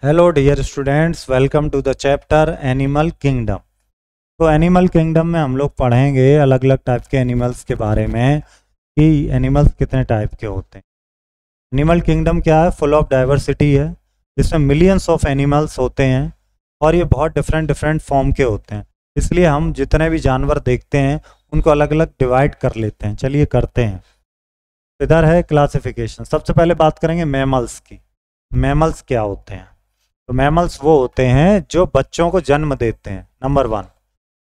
Hello dear students, welcome to the chapter animal kingdom. तो animal kingdom में हम लोग पढ़ेंगे अलग अलग टाइप के एनिमल्स के बारे में कि एनिमल्स कितने टाइप के होते हैं। एनिमल किंगडम क्या है? फुल ऑफ डाइवर्सिटी है। इसमें मिलियंस ऑफ एनिमल्स होते हैं और ये बहुत डिफरेंट डिफरेंट फॉर्म के होते हैं। इसलिए हम जितने भी जानवर देखते हैं उनको अलग अलग डिवाइड कर लेते हैं। चलिए करते हैं। इधर है क्लासिफिकेशन। सबसे पहले बात करेंगे मैमल्स की। मैमल्स क्या होते हैं? तो मैमल्स वो होते हैं जो बच्चों को जन्म देते हैं। Number 1,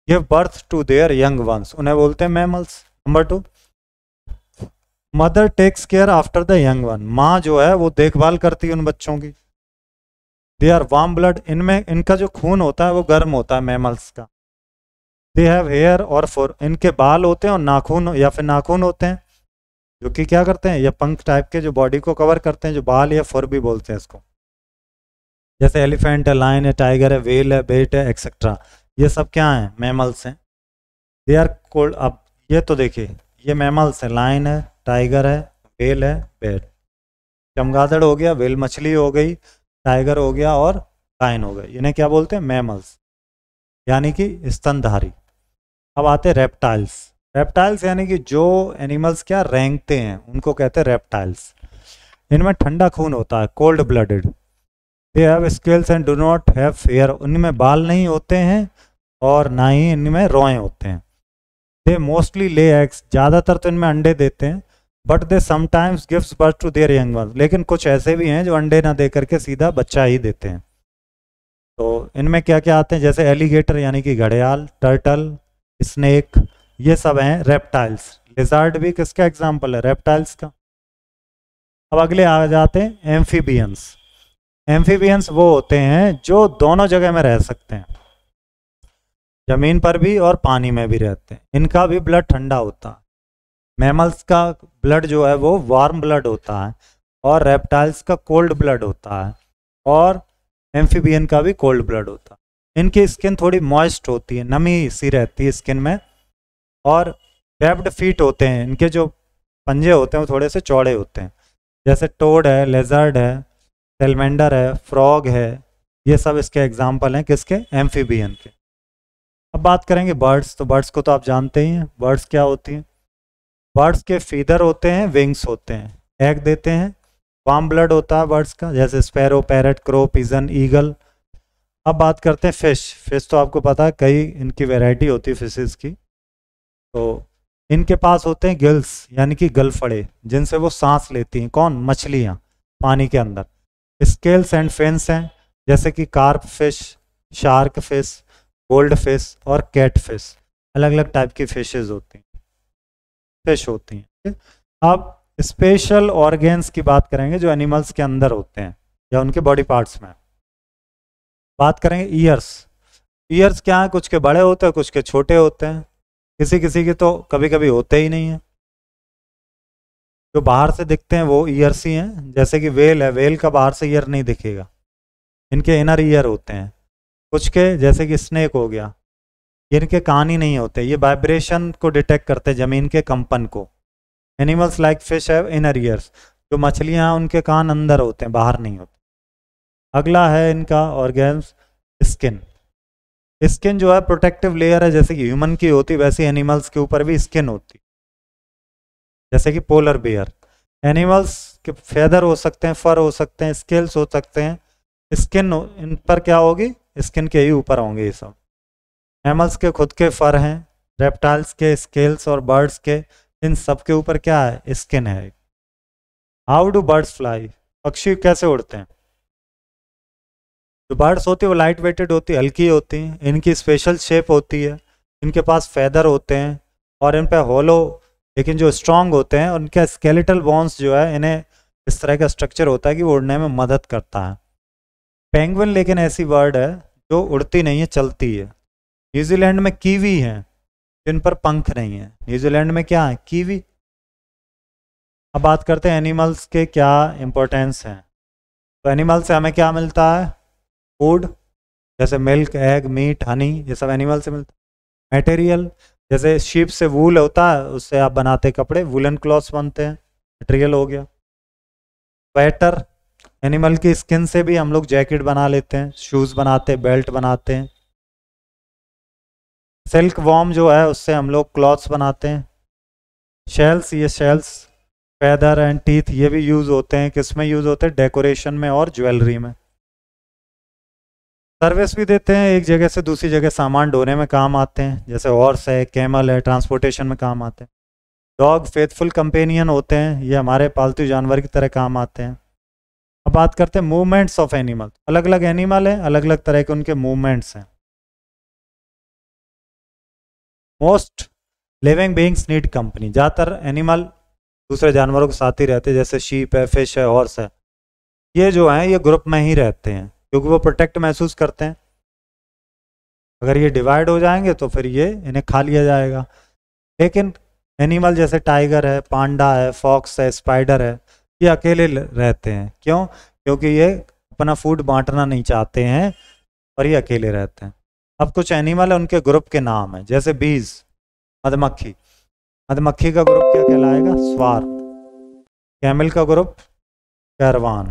give birth to their young ones, उन्हें बोलते हैं mammals. Number 2, mother takes care after the young one, माँ जो है वो देखभाल करती है उन बच्चों की। दे आर वार्म ब्लड, इनमें इनका जो खून होता है वो गर्म होता है मैमल्स का। दे हैव हेयर और फुर, इनके बाल होते हैं और नाखून या फिर नाखून होते हैं जो कि क्या करते हैं, या पंख टाइप के जो बॉडी को कवर करते हैं, जो बाल या फुर भी बोलते हैं इसको। जैसे एलिफेंट है, लायन है, टाइगर है, वेल है, बेट है, एक्सेट्रा। ये सब क्या हैं? मैमल्स हैं। They are cold. अब ये तो देखिए, ये मैमल्स हैं। लायन है, टाइगर है, वेल है, बेट। चमगादड़ हो गया, वेल मछली हो गई, टाइगर हो गया और लायन हो गया। इन्हें क्या बोलते हैं? मैमल्स, यानी कि स्तनधारी। अब आते हैं रेप्टाइल्स। रेप्टाइल्स यानी कि जो एनिमल्स क्या रेंगते हैं उनको कहते हैं रेप्टाइल्स। इनमें ठंडा खून होता है, cold blooded. They have scales and do not have fair, उनमें बाल नहीं होते हैं और ना ही इनमें रोए होते हैं। दे मोस्टली ले एग्स, ज़्यादातर तो इनमें अंडे देते हैं। But they sometimes gives birth to their young ones, लेकिन कुछ ऐसे भी हैं जो अंडे ना दे करके सीधा बच्चा ही देते हैं। तो इनमें क्या क्या आते हैं? जैसे एलिगेटर यानी कि घड़ियाल, टर्टल, स्नेक, ये सब हैं रेप्टाइल्स। लिजर्ड भी किसका एग्जाम्पल है? रेप्टाइल्स का। अब अगले आ जाते हैं एम्फीबियंस। एम्फीबियंस वो होते हैं जो दोनों जगह में रह सकते हैं, जमीन पर भी और पानी में भी रहते हैं। इनका भी ब्लड ठंडा होता है। मैमल्स का ब्लड जो है वो वार्म ब्लड होता है और रेप्टाइल्स का कोल्ड ब्लड होता है और एम्फीबियन का भी कोल्ड ब्लड होता है। इनकी स्किन थोड़ी मॉइस्ट होती है, नमी सी रहती है स्किन में, और वेब्ड फीट होते हैं। इनके जो पंजे होते हैं वो थोड़े से चौड़े होते हैं। जैसे टोड है, लेजर्ड है, सेलमेंडर है, फ्रॉग है, ये सब इसके एग्जाम्पल हैं किसके? एम्फीबियन के। अब बात करेंगे बर्ड्स। तो बर्ड्स को तो आप जानते ही हैं। बर्ड्स क्या होती हैं? बर्ड्स के फीदर होते हैं, विंग्स होते हैं, एग देते हैं, वार्म ब्लड होता है बर्ड्स का, जैसे sparrow, parrot, crow, pigeon, eagle. अब बात करते हैं फिश। फिश तो आपको पता है, कई इनकी वैरायटी होती है फिशेस की। तो इनके पास होते हैं गिल्स यानी कि गलफड़े, जिनसे वो सांस लेती हैं। कौन? मछलियाँ पानी के अंदर। स्केल्स एंड फेंस हैं, जैसे कि carp fish, shark fish, gold fish और कैट फिश। अलग अलग टाइप की फिशेज होती हैं, फिश होती हैं। अब स्पेशल ऑर्गेन्स की बात करेंगे जो एनिमल्स के अंदर होते हैं या उनके बॉडी पार्ट्स में। बात करेंगे ईयर्स। ईयर्स क्या है? कुछ के बड़े होते हैं, कुछ के छोटे होते हैं, किसी किसी के तो कभी कभी होते ही नहीं हैं। जो बाहर से दिखते हैं वो ईयर्स ही हैं। जैसे कि वेल है, वेल का बाहर से ईयर नहीं दिखेगा, इनके इनर ईयर होते हैं। कुछ के जैसे कि स्नेक हो गया, इनके कान ही नहीं होते, ये वाइब्रेशन को डिटेक्ट करते हैं, जमीन के कंपन को। Animals like fish have inner years. जो मछलियाँ हैं उनके कान अंदर होते हैं, बाहर नहीं होते। अगला है इनका ऑर्गेन्स, स्किन। स्किन जो है प्रोटेक्टिव लेयर है, जैसे कि ह्यूमन की होती वैसे एनिमल्स के ऊपर भी स्किन होती, जैसे कि पोलर बेयर। एनिमल्स के फेदर हो सकते हैं, फर हो सकते हैं, स्केल्स हो सकते हैं। स्किन इन पर क्या होगी? स्किन के ही ऊपर होंगे ये सब। मैमल्स के खुद के फर हैं, रेप्टाइल्स के स्केल्स और बर्ड्स के, इन सब के ऊपर क्या है? स्किन है। How do birds fly? पक्षी कैसे उड़ते हैं? जो बर्ड्स होती है वो लाइट वेटेड होती है, हल्की होती हैं। इनकी स्पेशल शेप होती है, इनके पास फेदर होते हैं और इन पर होलो लेकिन जो स्ट्रांग होते हैं, उनके स्केलेटल बोन्स जो है, इन्हें इस तरह का स्ट्रक्चर होता है कि वो उड़ने में मदद करता है। पेंगुइन लेकिन ऐसी बर्ड है जो उड़ती नहीं है, चलती है। न्यूजीलैंड में कीवी हैं जिन पर पंख नहीं है। न्यूजीलैंड में क्या है? कीवी। अब बात करते हैं एनिमल्स के क्या इंपॉर्टेंस हैं। तो एनिमल से हमें क्या मिलता है? फूड, जैसे मिल्क, एग, मीट, हनी, ये सब एनिमल से मिलता है। मटेरियल, जैसे शीप से वूल होता है, उससे आप बनाते कपड़े, वुलन क्लॉथ्स बनते हैं, मटेरियल हो गया। स्वेटर, एनिमल की स्किन से भी हम लोग जैकेट बना लेते हैं, शूज़ बनाते हैं, बेल्ट बनाते हैं। सिल्क वॉर्म जो है उससे हम लोग क्लॉथ्स बनाते हैं। शेल्स, ये शेल्स फेदर एंड टीथ ये भी यूज़ होते हैं, किस में यूज़ होते हैं? डेकोरेशन में और ज्वेलरी में। सर्विस भी देते हैं, एक जगह से दूसरी जगह सामान ढोने में काम आते हैं, जैसे हॉर्स है, कैमल है, ट्रांसपोर्टेशन में काम आते हैं। डॉग फेथफुल कंपेनियन होते हैं, ये हमारे पालतू जानवर की तरह काम आते हैं। अब बात करते हैं मूवमेंट्स ऑफ एनिमल। अलग अलग एनिमल हैं, अलग अलग तरह के उनके मूवमेंट्स हैं। Most living beings need company. ज़्यादातर एनिमल दूसरे जानवरों के साथ ही रहते हैं, जैसे शीप है, फिश है, हॉर्स है। ये जो हैं ये ग्रुप में ही रहते हैं क्योंकि वो प्रोटेक्ट महसूस करते हैं। अगर ये डिवाइड हो जाएंगे तो फिर ये इन्हें खा लिया जाएगा। लेकिन एनिमल जैसे टाइगर है, पांडा है, फॉक्स है, स्पाइडर है, ये अकेले रहते हैं। क्यों? क्योंकि ये अपना फूड बांटना नहीं चाहते हैं और ये अकेले रहते हैं। अब कुछ एनिमल है उनके ग्रुप के नाम है, जैसे बीज, मधुमक्खी। मधुमक्खी का ग्रुप क्या कहलाएगा? स्वार्म। कैमल का ग्रुप कैरवान।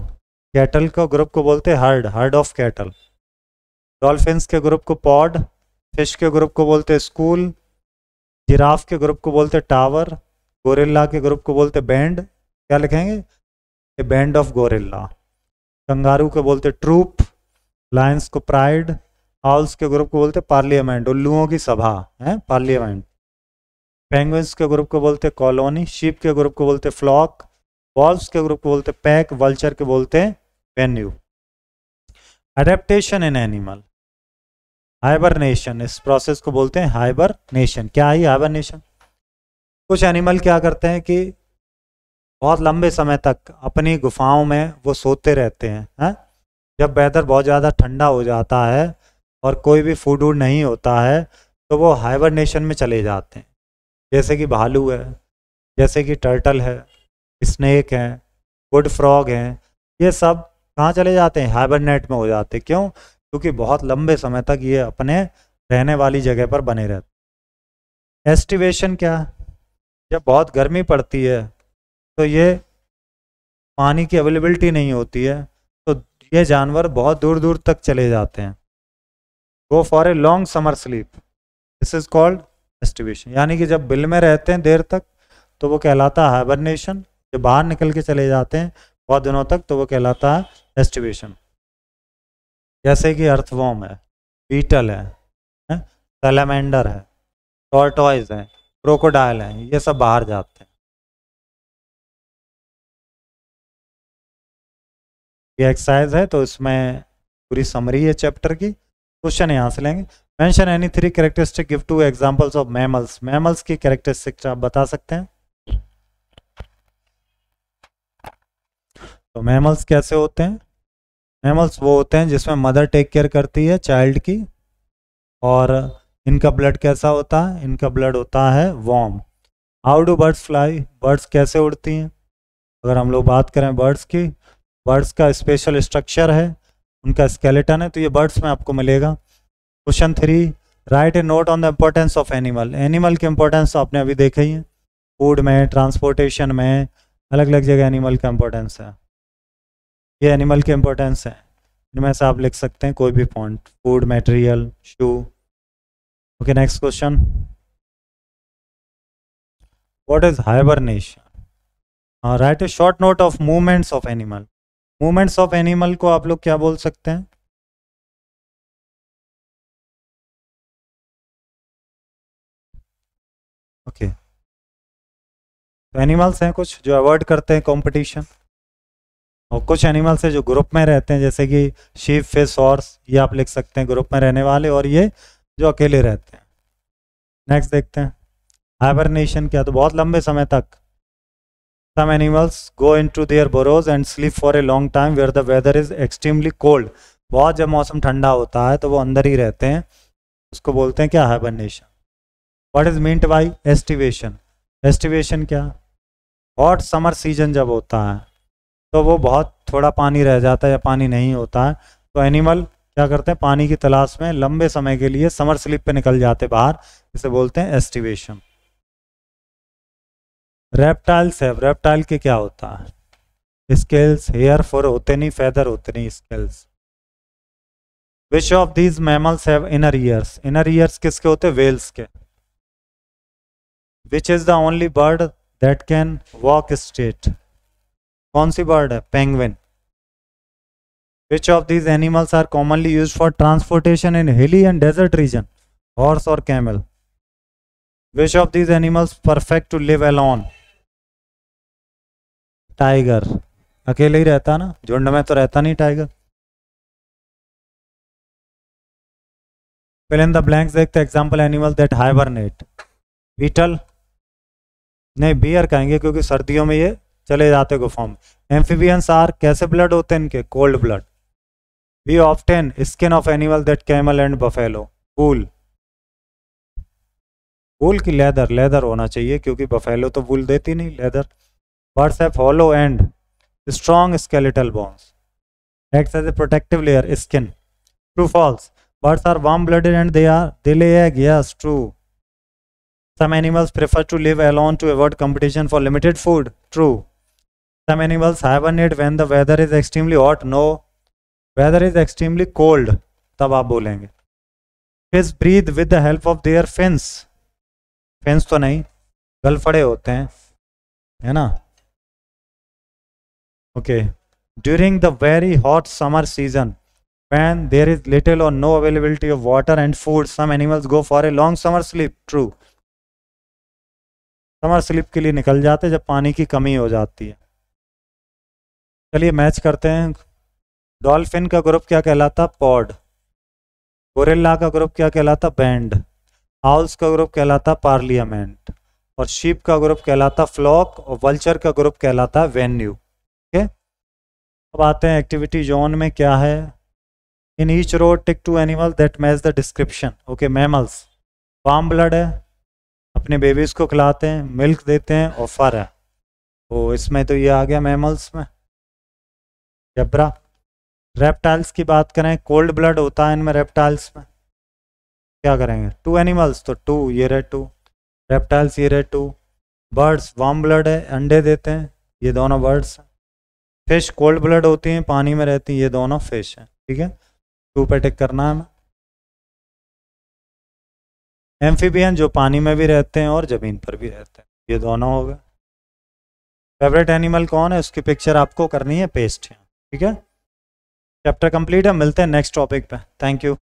कैटल का ग्रुप को बोलते हैं heard, heard of cattle. Dolphins के ग्रुप को पॉड। फिश के ग्रुप को बोलते हैं स्कूल। जिराफ के ग्रुप को बोलते टावर। गोरिल्ला के ग्रुप को बोलते बैंड। क्या लिखेंगे? A band of gorilla. Kangaroo को बोलते ट्रूप। लायंस को प्राइड। आउल्स के ग्रुप को बोलते पार्लियामेंट, उल्लुओं की सभा है पार्लियामेंट। पेंगुइन्स के ग्रुप को बोलते कॉलोनी। शीप के ग्रुप को बोलते फ्लॉक। वॉल्व्स के ग्रुप को बोलते पैक। वल्चर के बोलते venue. Adaptation in animal. Hibernation, इस प्रोसेस को बोलते हैं हाइबरनेशन। क्या है हाइबरनेशन? कुछ एनिमल क्या करते हैं कि बहुत लंबे समय तक अपनी गुफाओं में वो सोते रहते हैं। जब वेदर बहुत ज़्यादा ठंडा हो जाता है और कोई भी फूड वूड नहीं होता है तो वो हाइबरनेशन में चले जाते हैं। जैसे कि भालू है, जैसे कि टर्टल है, स्नेक है, वुड फ्रॉग हैं, ये सब कहाँ चले जाते हैं? हाइबरनेट में हो जाते हैं। क्यों? क्योंकि बहुत लंबे समय तक ये अपने रहने वाली जगह पर बने रहते। एस्टिवेशन क्या? जब बहुत गर्मी पड़ती है तो ये पानी की अवेलेबिलिटी नहीं होती है तो ये जानवर बहुत दूर दूर तक चले जाते हैं। Go for a long summer sleep, this is called aestivation. यानी कि जब बिल में रहते हैं देर तक तो वो कहलाता है हाइबरनेशन। जब बाहर निकल के चले जाते हैं बहुत दिनों तक तो वो कहलाता है एस्टिवेशन। जैसे कि अर्थवॉर्म है, बीटल है, सैलामेंडर है, टॉर्टॉइज है, क्रोकोडाइल है, ये सब बाहर जाते हैं। ये एक्सरसाइज है तो इसमें पूरी समरी है चैप्टर की। क्वेश्चन यहाँ से लेंगे। Mention any 3 characteristic, give 2 examples of mammals. Mammals की कैरेक्टरिस्टिक्स आप बता सकते हैं? तो मैमल्स कैसे होते हैं? मैमल्स वो होते हैं जिसमें मदर टेक केयर करती है चाइल्ड की। और इनका ब्लड कैसा होता है? इनका ब्लड होता है warm. How do birds fly? Birds कैसे उड़ती हैं? अगर हम लोग बात करें बर्ड्स की, बर्ड्स का स्पेशल स्ट्रक्चर है, उनका स्केलेटन है, तो ये बर्ड्स में आपको मिलेगा। Question 3, right A note on the importance of animal. Animal की इंपॉर्टेंस आपने अभी देखा ही है, फूड में, ट्रांसपोर्टेशन में, अलग अलग जगह एनिमल का इंपॉर्टेंस है। ये एनिमल की इंपॉर्टेंस है, इनमें से आप लिख सकते हैं कोई भी point. Food, material, shoe. Okay, next question, what is hibernation? Right A short note of movements of animal. Movements of animal को आप लोग क्या बोल सकते हैं? ओके, तो एनिमल्स हैं कुछ जो अवॉइड करते हैं कंपटीशन, और कुछ एनिमल्स हैं जो ग्रुप में रहते हैं, जैसे कि शीप, फिश, हॉर्स, ये आप लिख सकते हैं ग्रुप में रहने वाले, और ये जो अकेले रहते हैं। नेक्स्ट देखते हैं हाइबरनेशन क्या। तो बहुत लंबे समय तक some animals go into their burrows and sleep for a long time where the weather is extremely cold। बहुत जब मौसम ठंडा होता है तो वो अंदर ही रहते हैं, उसको बोलते हैं क्या? Hibernation. What is meant by aestivation? Aestivation क्या? हॉट समर सीजन जब होता है तो वो बहुत थोड़ा पानी रह जाता है या पानी नहीं होता है, तो एनिमल क्या करते हैं? पानी की तलाश में लंबे समय के लिए समर स्लीप पे निकल जाते बाहर, इसे बोलते हैं एस्टिवेशन। रेप्टाइल्स है, रेप्टाइल के क्या होता है? स्केल्स, हेयर, फुर होते नहीं, फेदर होते नहीं, scales. Which of these mammals have inner ears? Inner ears किसके होते? वेल्स के। Which is the only bird that can walk straight? कौन सी बर्ड है? Penguin. Which of these animals are commonly use for transportation in hilly and desert region? Horse और camel. Which of these animals perfect to live alone? Tiger. अकेले ही रहता ना, झुंड में तो रहता नहीं tiger. Fill in the blanks देखते example animal that hibernate. Beetle नहीं, बियर कहेंगे क्योंकि सर्दियों में ये चले जाते गुफाओं में। एम्फीबियंस आर कैसे ब्लड होते हैं इनके? Cold blood. We often skin of animal that camel and buffalo. Wool. Wool की लेदर, लेदर होना चाहिए क्योंकि बफेलो तो वूल देती नहीं, leather. Birds have hollow and strong skeletal bones. Acts as a protective layer, skin. True false? Birds are warm-blooded and they lay egg. Yes, true. Some animals prefer to live alone to avoid competition for limited food. True. Some animals hibernate when the weather is extremely hot. No. Weather is extremely cold. तब आप बोलेंगे. Fish breathe with the help of their fins. Fins तो नहीं, गलफड़े होते हैं, है ना? Okay. During the very hot summer season, when there is little or no availability of water and food, some animals go for a long summer sleep. True. Summer sleep के लिए निकल जाते जब पानी की कमी हो जाती है। चलिए मैच करते हैं। डॉल्फिन का ग्रुप क्या कहलाता? पॉड। गोरिल्ला का ग्रुप क्या कहलाता? बैंड। आउल्स का ग्रुप कहलाता पार्लियामेंट। और शीप का ग्रुप कहलाता फ्लॉक। और वल्चर का ग्रुप कहलाता वेन्यू। ओके, अब आते हैं एक्टिविटी जोन में क्या है। In each row, tick 2 animals that match the description. Okay, mammals. Warm blood है, अपने बेबीज को खिलाते हैं, मिल्क देते हैं और फर है। तो इसमें तो ये आ गया मैमल्स में। जेब्रा। रेप्टाइल्स की बात करें, कोल्ड ब्लड होता है इनमें रेप्टाइल्स में। क्या करेंगे? 2 एनिमल्स, तो 2 ये रहे 2। रेप्टाइल्स ये रहे 2। बर्ड्स वार्म ब्लड है, अंडे देते हैं, ये दोनों बर्ड्स हैं। फिश कोल्ड ब्लड होती हैं, पानी में रहती हैं, ये दोनों फिश हैं। ठीक है, 2 पे टिक करना है हमें। एम्फीबियन जो पानी में भी रहते हैं और ज़मीन पर भी रहते हैं, ये दोनों हो गए। फेवरेट एनिमल कौन है, उसकी पिक्चर आपको करनी है पेस्ट। ठीक है, चैप्टर कंप्लीट है। मिलते हैं नेक्स्ट टॉपिक पे। Thank you.